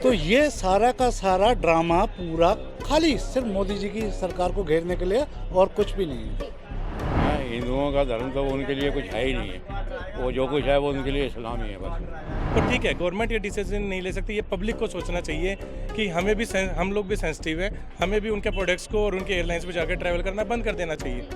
तो ये सारा का सारा ड्रामा पूरा खाली सिर्फ मोदी जी की सरकार को घेरने के लिए और कुछ भी नहीं है। हिंदुओं का धर्म तो उनके लिए कुछ है ही नहीं है, वो जो कुछ है वो उनके लिए इस्लाम ही है बस। तो ठीक है, गवर्नमेंट ये डिसीजन नहीं ले सकती, ये पब्लिक को सोचना चाहिए कि हमें भी हम लोग भी सेंसिटिव हैं, हमें भी उनके प्रोडक्ट्स को और उनके एयरलाइंस पे जाकर ट्रैवल करना बंद कर देना चाहिए।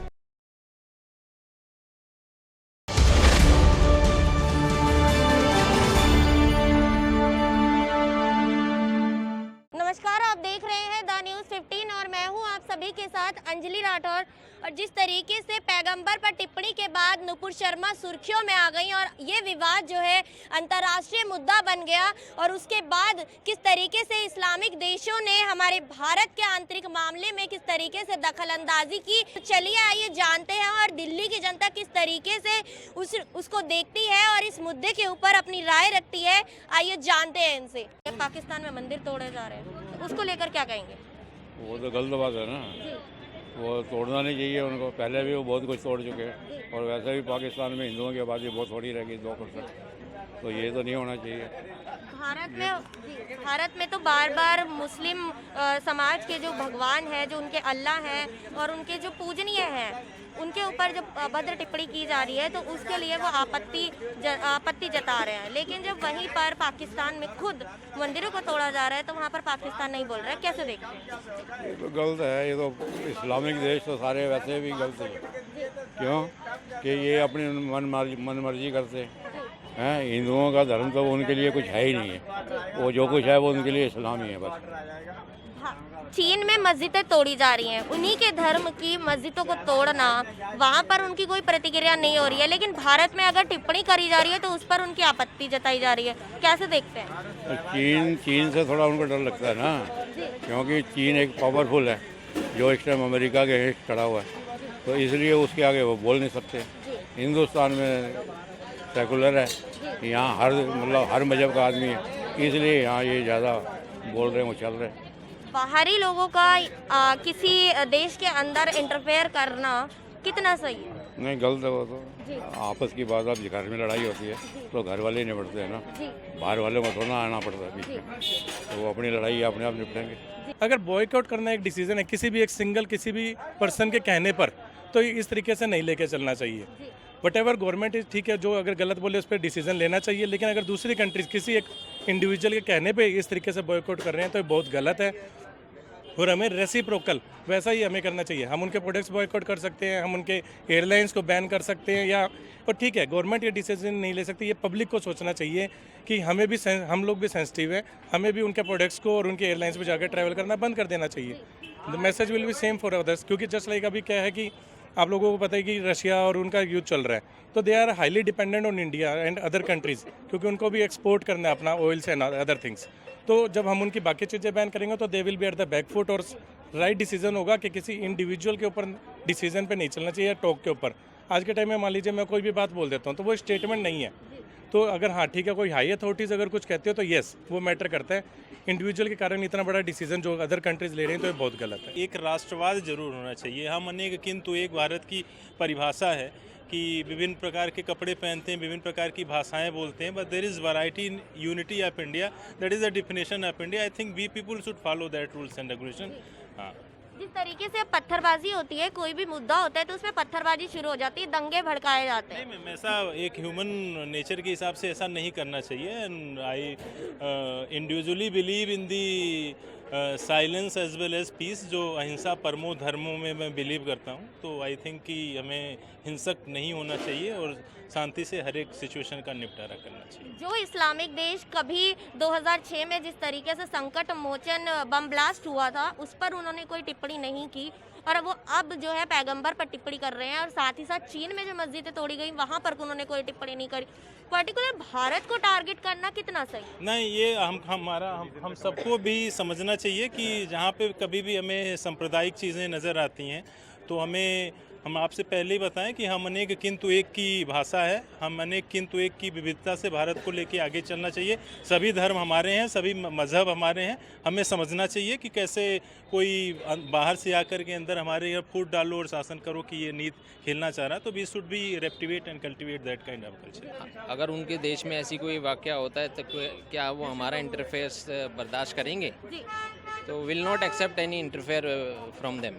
नमस्कार, आप देख रहे हैं द न्यूज़ 15 और मैं हूं आप सभी के साथ अंजलि राठौर। और जिस तरीके से पैगंबर पर टिप्पणी के बाद नुपुर शर्मा सुर्खियों में आ गई और ये विवाद जो है अंतर्राष्ट्रीय मुद्दा बन गया, और उसके बाद किस तरीके से इस्लामिक देशों ने हमारे भारत के आंतरिक मामले में किस तरीके से दखलंदाजी की। चलिए आइए जानते हैं और दिल्ली की जनता किस तरीके से उसको देखती है और इस मुद्दे के ऊपर अपनी राय रखती है। आइए जानते हैं इनसे। पाकिस्तान में मंदिर तोड़े जा रहे हैं, तो उसको लेकर क्या कहेंगे? वो तो गलत बात है ना, वो तोड़ना नहीं चाहिए उनको। पहले भी वो बहुत कुछ तोड़ चुके हैं और वैसे भी पाकिस्तान में हिंदुओं की आबादी बहुत थोड़ी रहेगी, 2%, तो ये तो नहीं होना चाहिए। भारत में तो बार बार मुस्लिम समाज के जो भगवान है, जो उनके अल्लाह हैं और उनके जो पूजनीय हैं, उनके ऊपर जब अभद्र टिप्पणी की जा रही है तो उसके लिए वो आपत्ति जता रहे हैं। लेकिन जब वहीं पर पाकिस्तान में खुद मंदिरों को तोड़ा जा रहा है तो वहाँ पर पाकिस्तान नहीं बोल रहा है। कैसे देखते हैं? ये तो गलत है, ये तो इस्लामिक देश तो सारे वैसे भी गलत है। क्यों कि ये अपनी मन मर्जी करते हैं। हिंदुओं का धर्म तो उनके लिए कुछ है ही नहीं है, वो जो कुछ है वो उनके लिए इस्लाम ही है बस। चीन में मस्जिदें तोड़ी जा रही हैं, उन्हीं के धर्म की मस्जिदों को तोड़ना, वहाँ पर उनकी कोई प्रतिक्रिया नहीं हो रही है। लेकिन भारत में अगर टिप्पणी करी जा रही है तो उस पर उनकी आपत्ति जताई जा रही है। कैसे देखते हैं? चीन से थोड़ा उनको डर लगता है ना, क्योंकि चीन एक पावरफुल है जो इस टाइम अमेरिका के अगेंस्ट खड़ा हुआ है, तो इसलिए उसके आगे वो बोल नहीं सकते। हिंदुस्तान में सेकुलर है, यहाँ हर मजहब का आदमी है, इसलिए यहाँ ये ज़्यादा बोल रहे हैं, वो चल रहे हैं। बाहरी लोगों का किसी देश के अंदर इंटरफेयर करना कितना सही है? नहीं, गलत है वो तो। आपस की बात, अब घर में लड़ाई होती है तो घर वाले ही निपटते हैं ना, बाहर वाले को थोड़ा आना पड़ता है बीच में, तो वो अपनी लड़ाई अपने आप निपटेंगे। अगर बॉयकॉट करना एक डिसीजन है किसी भी पर्सन के कहने पर, तो इस तरीके से नहीं लेके चलना चाहिए। वट एवर गवर्नमेंट इज ठीक है, जो अगर गलत बोले उस पर डिसीजन लेना चाहिए। लेकिन अगर दूसरी कंट्रीज किसी एक इंडिविजुअल के कहने पे इस तरीके से बॉयकॉट कर रहे हैं तो ये बहुत गलत है। और हमें रेसिप्रोकल वैसा ही हमें करना चाहिए। हम उनके प्रोडक्ट्स बॉयकॉट कर सकते हैं, हम उनके एयरलाइंस को बैन कर सकते हैं, या और ठीक है, गवर्नमेंट ये डिसीजन नहीं ले सकती, ये पब्लिक को सोचना चाहिए कि हम लोग भी सेंसिटिव हैं, हमें भी उनके प्रोडक्ट्स को और उनके एयरलाइंस पे जाकर ट्रैवल करना बंद कर देना चाहिए। The message will be same for others, क्योंकि जस्ट लाइक अभी क्या है कि आप लोगों को पता है कि रशिया और उनका युद्ध चल रहा है, तो they are highly dependent on India and other countries, क्योंकि उनको भी एक्सपोर्ट करना है अपना ऑयल्स एंड अदर थिंग्स। तो जब हम उनकी बाकी चीज़ें बैन करेंगे तो they will be at the back foot, और राइट डिसीजन होगा कि किसी इंडिविजुअल के ऊपर डिसीजन पे नहीं चलना चाहिए, टॉक के ऊपर। आज के टाइम में मान लीजिए मैं कोई भी बात बोल देता हूँ तो वो स्टेटमेंट नहीं है, तो अगर हाँ ठीक है कोई हाई अथॉरिटीज़ अगर कुछ कहते हो तो येस वो मैटर करता है। इंडिविजुअल के कारण इतना बड़ा डिसीजन जो अदर कंट्रीज ले रही हैं तो ये बहुत गलत है। एक राष्ट्रवाद जरूर होना चाहिए। हम अनेक किंतु एक भारत की परिभाषा है कि विभिन्न प्रकार के कपड़े पहनते हैं, विभिन्न प्रकार की भाषाएं बोलते हैं, but there is variety in unity of India, that is the definition of India. I think we people should follow that rules and regulation. हाँ, जिस तरीके से पत्थरबाजी होती है, कोई भी मुद्दा होता है तो उसमें पत्थरबाजी शुरू हो जाती है, दंगे भड़काए जाते हैं। नहीं मैम, ऐसा एक ह्यूमन नेचर के हिसाब से ऐसा नहीं करना चाहिए। And I individually believe in the silence as well as peace, जो अहिंसा परमो धर्मों में मैं बिलीव करता हूँ। तो आई थिंक कि हमें हिंसक नहीं होना चाहिए और शांति से हर एक सिचुएशन का निपटारा करना चाहिए। जो इस्लामिक देश कभी 2006 में जिस तरीके से संकट मोचन बम ब्लास्ट हुआ था उस पर उन्होंने कोई टिप्पणी नहीं की, और वो अब जो है पैगंबर पर टिप्पणी कर रहे हैं। और साथ ही साथ चीन में जो मस्जिदें तोड़ी गई वहाँ पर उन्होंने कोई टिप्पणी नहीं करी। पर्टिकुलर भारत को टारगेट करना कितना सही? नहीं, ये हम सबको भी समझना चाहिए कि जहाँ पे कभी भी हमें सांप्रदायिक चीज़ें नज़र आती हैं तो हमें हम आपसे पहले ही बताएं कि हम अनेक किंतु एक की भाषा है, हम अनेक किंतु एक की विविधता से भारत को लेके आगे चलना चाहिए। सभी धर्म हमारे हैं, सभी मजहब हमारे हैं, हमें समझना चाहिए कि कैसे कोई बाहर से आकर के अंदर हमारे यहाँ फूट डालो और शासन करो कि ये नीत खेलना चाह रहा है। तो we should be receptive and cultivate that kind of culture. अगर उनके देश में ऐसी कोई वाकया होता है तो क्या वो हमारा इंटरफेयर्स बर्दाश्त करेंगे? जी। तो will not accept any interfere from them.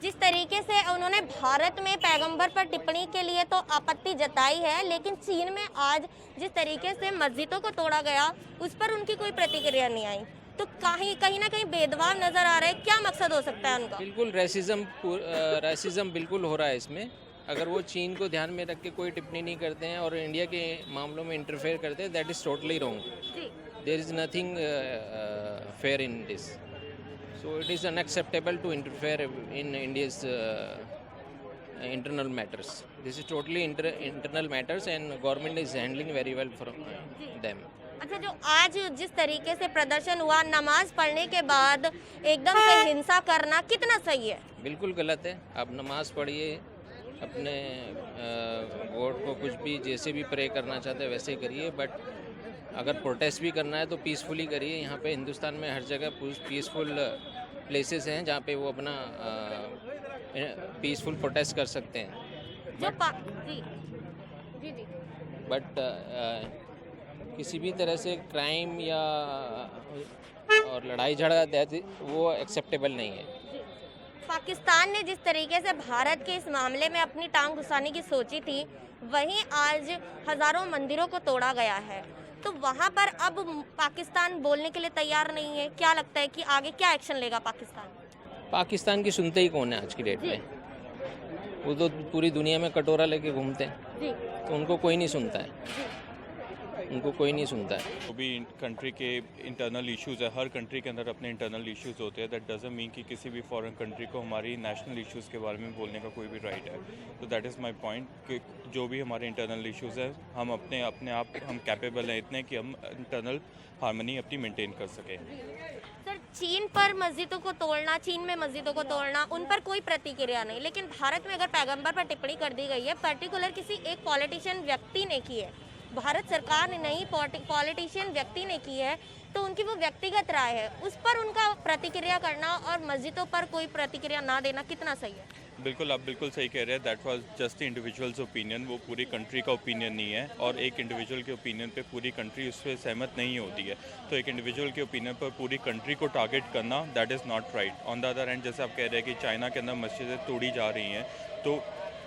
जिस तरीके से उन्होंने भारत में पैगंबर पर टिप्पणी के लिए तो आपत्ति जताई है, लेकिन चीन में आज जिस तरीके से मस्जिदों को तोड़ा गया उस पर उनकी कोई प्रतिक्रिया नहीं आई, तो कहीं ना कहीं भेदभाव नजर आ रहा है। क्या मकसद हो सकता है उनका? बिल्कुल रेसिज्म बिल्कुल हो रहा है इसमें। अगर वो चीन को ध्यान में रख के कोई टिप्पणी नहीं करते हैं और इंडिया के मामलों में इंटरफेयर करते हैं, that is totally wrong. There is nothing fair in this, so it is unacceptable to interfere in India's internal matters. This is totally internal matters and government is handling very well from them. अच्छा, जो आज जिस तरीके से प्रदर्शन हुआ नमाज पढ़ने के बाद एकदम से हिंसा करना कितना सही है? बिल्कुल गलत है। आप नमाज पढ़िए, अपने गॉड को कुछ भी जैसे भी प्रे करना चाहते हैं वैसे ही करिए, बट अगर प्रोटेस्ट भी करना है तो पीसफुली करिए। यहाँ पे हिंदुस्तान में हर जगह पीसफुल प्लेसेस हैं जहाँ पे वो अपना पीसफुल प्रोटेस्ट कर सकते हैं। जी जी जी। बट किसी भी तरह से क्राइम या और लड़ाई झगड़ा वो एक्सेप्टेबल नहीं है। पाकिस्तान ने जिस तरीके से भारत के इस मामले में अपनी टांग घुसाने की सोची थी, वहीं आज हजारों मंदिरों को तोड़ा गया है, तो वहाँ पर अब पाकिस्तान बोलने के लिए तैयार नहीं है। क्या लगता है कि आगे क्या एक्शन लेगा पाकिस्तान? पाकिस्तान की सुनते ही कौन है आज की डेट में? वो तो पूरी दुनिया में कटोरा लेके घूमते हैं, तो उनको कोई नहीं सुनता है, उनको कोई नहीं सुनता है। वो भी कंट्री के इंटरनल इश्यूज़ है, हर कंट्री के अंदर अपने इंटरनल इश्यूज़ होते हैं। दैट डजंट मीन कि किसी भी फॉरेन कंट्री को हमारी नेशनल इश्यूज़ के बारे में बोलने का कोई भी राइट है। तो दैट इज़ माय पॉइंट कि जो भी हमारे इंटरनल इश्यूज़ है, हम अपने आप हम कैपेबल हैं इतने कि हम इंटरनल हार्मनी अपनी मेंटेन कर सकें। सर, चीन पर मस्जिदों को तोड़ना, चीन में मस्जिदों को तोड़ना, उन पर कोई प्रतिक्रिया नहीं, लेकिन भारत में अगर पैगंबर पर टिप्पणी कर दी गई है, पर्टिकुलर किसी एक पॉलिटिशियन व्यक्ति ने की है, भारत सरकार ने नहीं, पॉलिटिशियन व्यक्ति ने की है, तो उनकी वो व्यक्तिगत राय है, उस पर उनका प्रतिक्रिया करना और मस्जिदों पर कोई प्रतिक्रिया ना देना कितना सही है? बिल्कुल, आप बिल्कुल सही कह रहे हैं। That was just individuals opinion, वो पूरी कंट्री का ओपिनियन नहीं है, और एक इंडिविजुअल के ओपिनियन पे पूरी कंट्री उस पर सहमत नहीं होती है। तो एक इंडिविजुअल के ओपिनियन पर पूरी कंट्री को टारगेट करना, that is not right. On the other hand, जैसे आप कह रहे हैं कि चाइना के अंदर मस्जिदें तोड़ी जा रही हैं, तो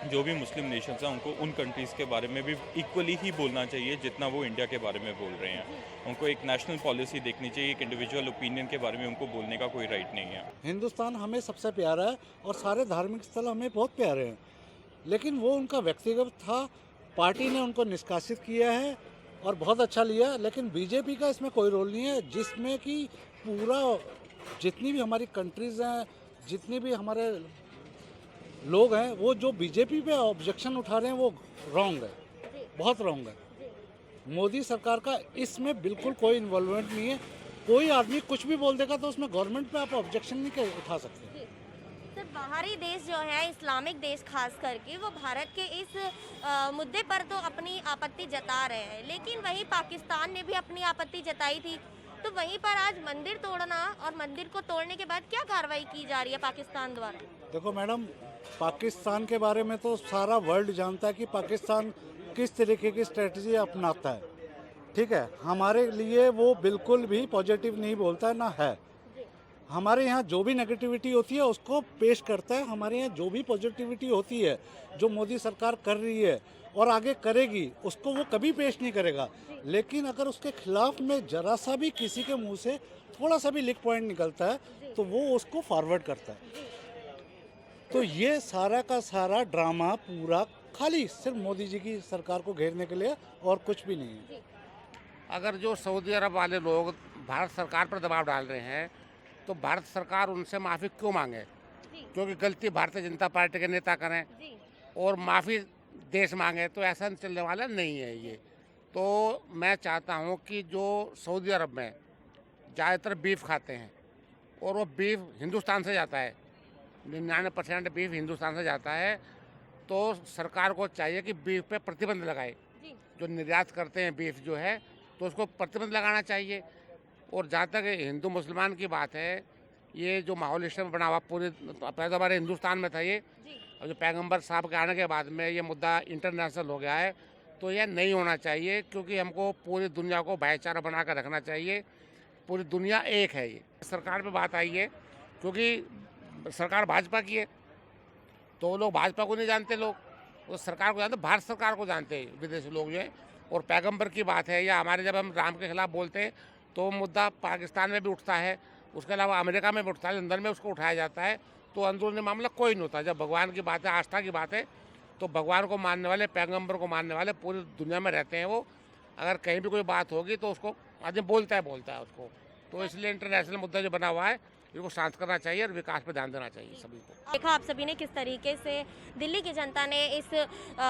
जो भी मुस्लिम नेशंस हैं उनको उन कंट्रीज़ के बारे में भी इक्वली ही बोलना चाहिए जितना वो इंडिया के बारे में बोल रहे हैं। उनको एक नेशनल पॉलिसी देखनी चाहिए, एक इंडिविजुअल ओपिनियन के बारे में उनको बोलने का कोई राइट नहीं है। हिंदुस्तान हमें सबसे प्यारा है और सारे धार्मिक स्थल हमें बहुत प्यारे हैं, लेकिन वो उनका व्यक्तिगत था, पार्टी ने उनको निष्कासित किया है और बहुत अच्छा लिया, लेकिन बीजेपी का इसमें कोई रोल नहीं है, जिसमें कि पूरा जितनी भी हमारी कंट्रीज़ हैं, जितनी भी हमारे लोग हैं, वो जो बीजेपी पे ऑब्जेक्शन उठा रहे हैं वो रॉन्ग है, बहुत रॉन्ग है। मोदी सरकार का इसमें बिल्कुल कोई इन्वॉल्वमेंट नहीं है। कोई आदमी कुछ भी बोल देगा तो उसमें गवर्नमेंट पे आप ऑब्जेक्शन नहीं उठा सकते। सर, बाहरी देश जो है, इस्लामिक देश खास करके, वो भारत के इस मुद्दे पर तो अपनी आपत्ति जता रहे हैं, लेकिन वहीं पाकिस्तान ने भी अपनी आपत्ति जताई थी, तो वहीं पर आज मंदिर तोड़ना और मंदिर को तोड़ने के बाद क्या कार्रवाई की जा रही है पाकिस्तान द्वारा? देखो मैडम, पाकिस्तान के बारे में तो सारा वर्ल्ड जानता है कि पाकिस्तान किस तरीके की स्ट्रेटजी अपनाता है, ठीक है। हमारे लिए वो बिल्कुल भी पॉजिटिव नहीं बोलता है, ना है। हमारे यहाँ जो भी नेगेटिविटी होती है उसको पेश करता है। हमारे यहाँ जो भी पॉजिटिविटी होती है, जो मोदी सरकार कर रही है और आगे करेगी, उसको वो कभी पेश नहीं करेगा। लेकिन अगर उसके खिलाफ में जरा सा भी किसी के मुंह से थोड़ा सा भी लीक पॉइंट निकलता है तो वो उसको फॉरवर्ड करता है। तो ये सारा का सारा ड्रामा पूरा खाली सिर्फ मोदी जी की सरकार को घेरने के लिए और कुछ भी नहीं है। अगर जो सऊदी अरब वाले लोग भारत सरकार पर दबाव डाल रहे हैं तो भारत सरकार उनसे माफ़ी क्यों मांगे? क्योंकि गलती भारतीय जनता पार्टी के नेता करें और माफ़ी देश मांगे, तो ऐसा चलने वाला नहीं है ये। तो मैं चाहता हूँ कि जो सऊदी अरब में ज़्यादातर बीफ खाते हैं और वो बीफ हिंदुस्तान से जाता है, 99% बीफ हिंदुस्तान से जाता है, तो सरकार को चाहिए कि बीफ पे प्रतिबंध लगाए। जी। जो निर्यात करते हैं बीफ जो है, तो उसको प्रतिबंध लगाना चाहिए। और जहाँ तक हिंदू मुसलमान की बात है, ये जो माहौल इस समय बना हुआ पूरे पहले हमारे हिंदुस्तान में था ये, जी। और जो पैगंबर साहब के आने के बाद में ये मुद्दा इंटरनेशनल हो गया है, तो यह नहीं होना चाहिए, क्योंकि हमको पूरी दुनिया को भाईचारा बना कर रखना चाहिए। पूरी दुनिया एक है। ये सरकार पे बात आई है, क्योंकि सरकार भाजपा की है, तो वो लोग भाजपा को नहीं जानते, लोग वो सरकार को जानते, भारत सरकार को जानते हैं विदेशी लोग जो है। और पैगंबर की बात है, या हमारे जब हम राम के खिलाफ बोलते हैं तो मुद्दा पाकिस्तान में भी उठता है, उसके अलावा अमेरिका में भी उठता है, लंदन में उसको उठाया जाता है, तो अंदरूनी मामला कोई नहीं होता। जब भगवान की बात है, आस्था की बात है, तो भगवान को मानने वाले, पैगंबर को मानने वाले पूरी दुनिया में रहते हैं। वो अगर कहीं भी कोई बात होगी तो उसको आदमी बोलता है उसको। तो इसलिए इंटरनेशनल मुद्दा जो बना हुआ है, इसको शांत करना चाहिए और विकास पर ध्यान देना चाहिए सभी को। देखा आप सभी ने किस तरीके से दिल्ली की जनता ने इस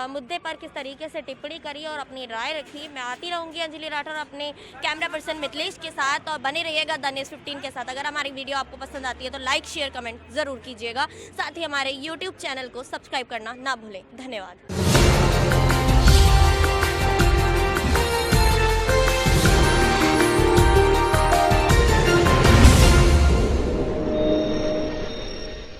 मुद्दे पर किस तरीके से टिप्पणी करी और अपनी राय रखी। मैं आती रहूंगी अंजलि राठौर अपने कैमरा पर्सन मिथिलेश के साथ, और बने रहिएगा द न्यूज़ 15 के साथ। अगर हमारी वीडियो आपको पसंद आती है तो लाइक शेयर कमेंट ज़रूर कीजिएगा, साथ ही हमारे यूट्यूब चैनल को सब्सक्राइब करना ना भूलें। धन्यवाद।